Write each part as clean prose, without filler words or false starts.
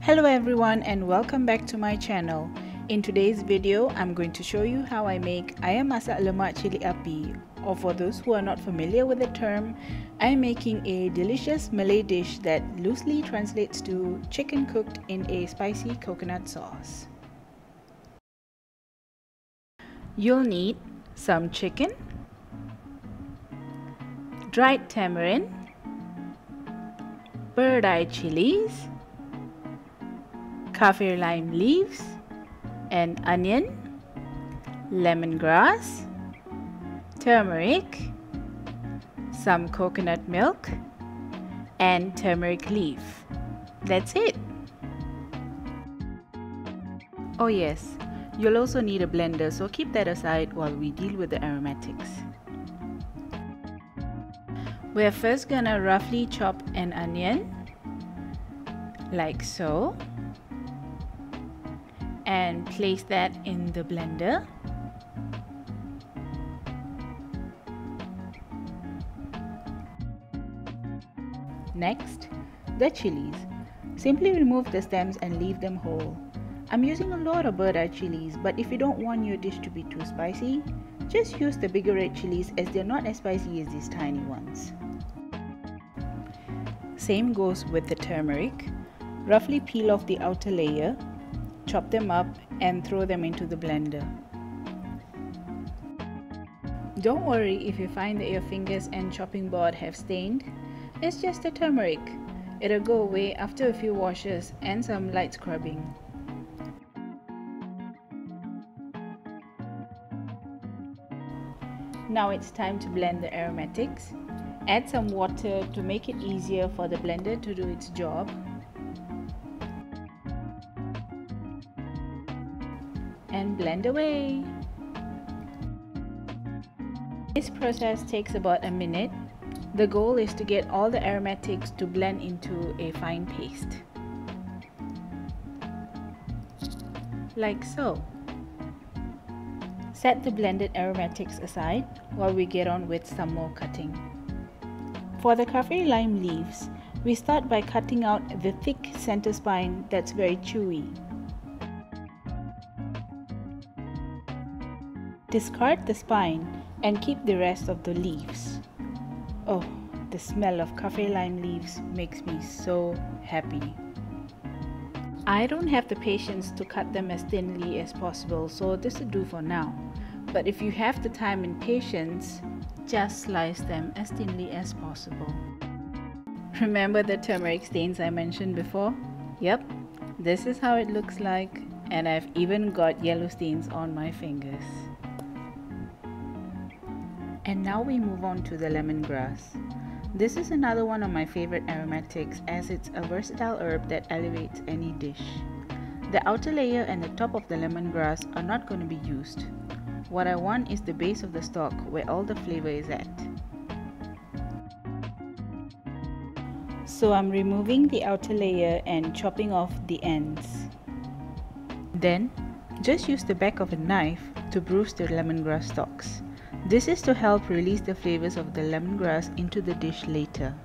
Hello everyone and welcome back to my channel. In today's video, I'm going to show you how I make Ayam masak lemak cili api, or for those who are not familiar with the term, I'm making a delicious Malay dish that loosely translates to chicken cooked in a spicy coconut sauce. You'll need some chicken, dried tamarind, bird-eye chilies, kaffir lime leaves, and onion, lemongrass, turmeric, some coconut milk, and turmeric leaf. That's it. Oh yes, you'll also need a blender, so keep that aside while we deal with the aromatics. We're first gonna roughly chop an onion, like so, and place that in the blender. Next, the chilies. Simply remove the stems and leave them whole. I'm using a lot of bird-eye chilies, but if you don't want your dish to be too spicy, just use the bigger red chilies as they're not as spicy as these tiny ones. Same goes with the turmeric. Roughly peel off the outer layer, chop them up and throw them into the blender. Don't worry if you find that your fingers and chopping board have stained. It's just the turmeric. It'll go away after a few washes and some light scrubbing. Now it's time to blend the aromatics. Add some water to make it easier for the blender to do its job. And blend away. This process takes about a minute. The goal is to get all the aromatics to blend into a fine paste. Like so. Set the blended aromatics aside while we get on with some more cutting. For the kaffir lime leaves, we start by cutting out the thick center spine that's very chewy. Discard the spine and keep the rest of the leaves. Oh, the smell of kaffir lime leaves makes me so happy. I don't have the patience to cut them as thinly as possible, so this will do for now. But if you have the time and patience, just slice them as thinly as possible. Remember the turmeric stains I mentioned before? Yep, this is how it looks like, and I've even got yellow stains on my fingers. And now we move on to the lemongrass. This is another one of my favorite aromatics as it's a versatile herb that elevates any dish. The outer layer and the top of the lemongrass are not going to be used. What I want is the base of the stalk where all the flavor is at. So I'm removing the outer layer and chopping off the ends. Then, just use the back of a knife to bruise the lemongrass stalks. This is to help release the flavors of the lemongrass into the dish later.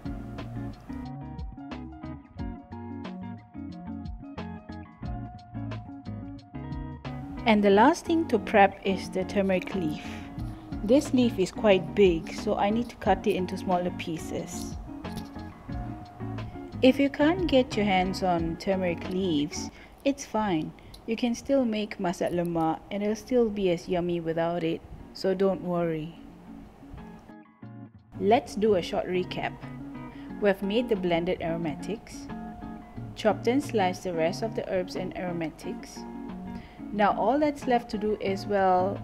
And the last thing to prep is the turmeric leaf. This leaf is quite big, so I need to cut it into smaller pieces. If you can't get your hands on turmeric leaves, it's fine. You can still make masak lemak and it'll still be as yummy without it. So don't worry. Let's do a short recap. We've made the blended aromatics, chopped and sliced the rest of the herbs and aromatics. Now all that's left to do is, well,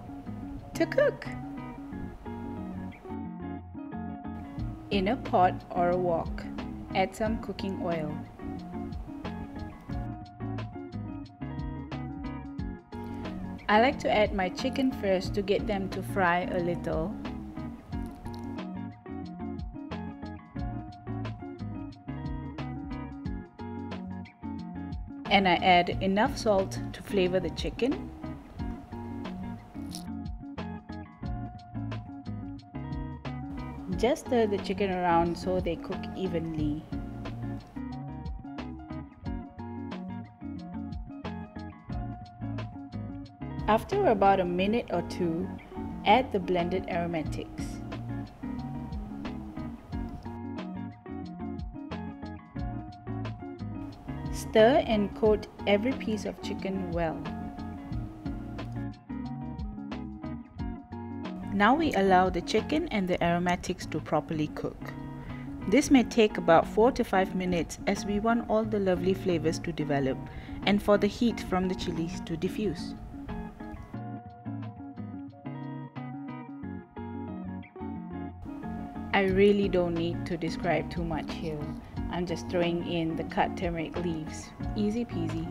to cook. In a pot or a wok, add some cooking oil. I like to add my chicken first to get them to fry a little. And I add enough salt to flavor the chicken. Just stir the chicken around so they cook evenly. After about a minute or two, add the blended aromatics. Stir and coat every piece of chicken well. Now we allow the chicken and the aromatics to properly cook. This may take about 4 to 5 minutes as we want all the lovely flavors to develop and for the heat from the chilies to diffuse. I really don't need to describe too much here. I'm just throwing in the cut turmeric leaves. Easy peasy.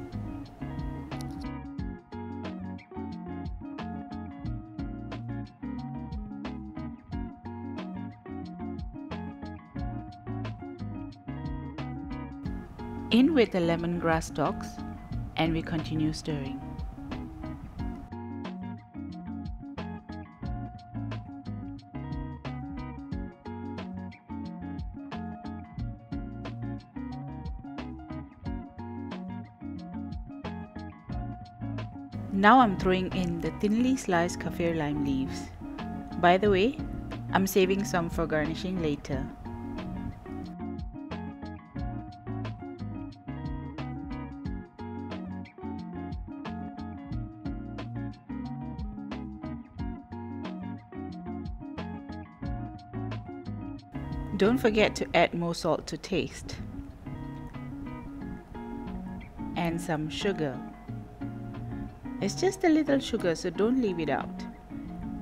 In with the lemongrass stalks and we continue stirring. Now I'm throwing in the thinly sliced kaffir lime leaves. By the way, I'm saving some for garnishing later. Don't forget to add more salt to taste and some sugar. It's just a little sugar, so don't leave it out.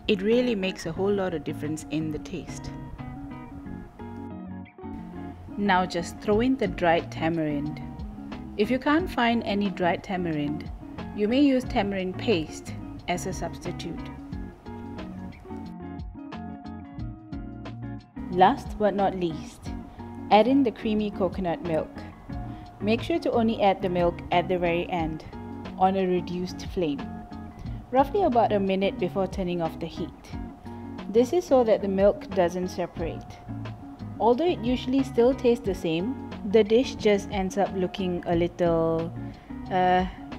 It really makes a whole lot of difference in the taste. Now just throw in the dried tamarind. If you can't find any dried tamarind, you may use tamarind paste as a substitute. Last but not least, add in the creamy coconut milk. Make sure to only add the milk at the very end, on a reduced flame, roughly about a minute before turning off the heat. This is so that the milk doesn't separate. Although it usually still tastes the same, the dish just ends up looking a little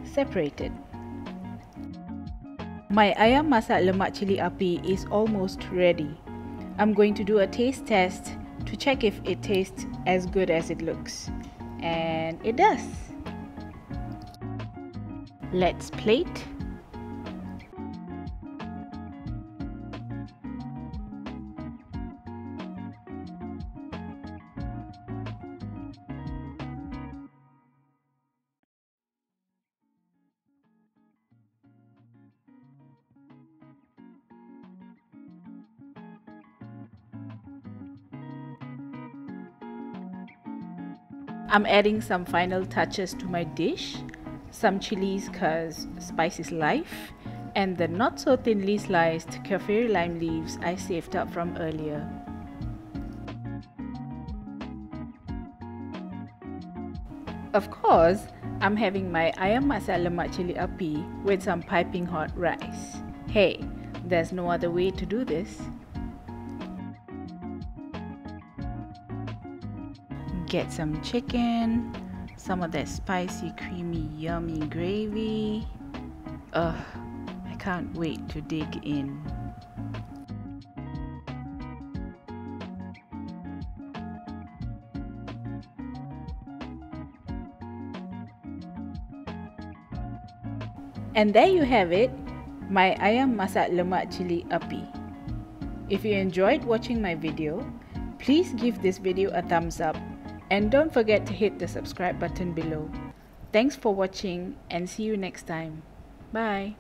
separated. My ayam masak lemak cili api is almost ready. I'm going to do a taste test to check if it tastes as good as it looks. And it does. Let's plate. I'm adding some final touches to my dish, some chilies cause spice is life, and the not so thinly sliced kaffir lime leaves I saved up from earlier. Of course, I'm having my ayam masak lemak cili api with some piping hot rice. Hey, there's no other way to do this. Get some chicken, some of that spicy, creamy, yummy gravy. Ugh, I can't wait to dig in. And there you have it, my ayam masak lemak cili api. If you enjoyed watching my video, please give this video a thumbs up and don't forget to hit the subscribe button below. Thanks for watching and see you next time. Bye.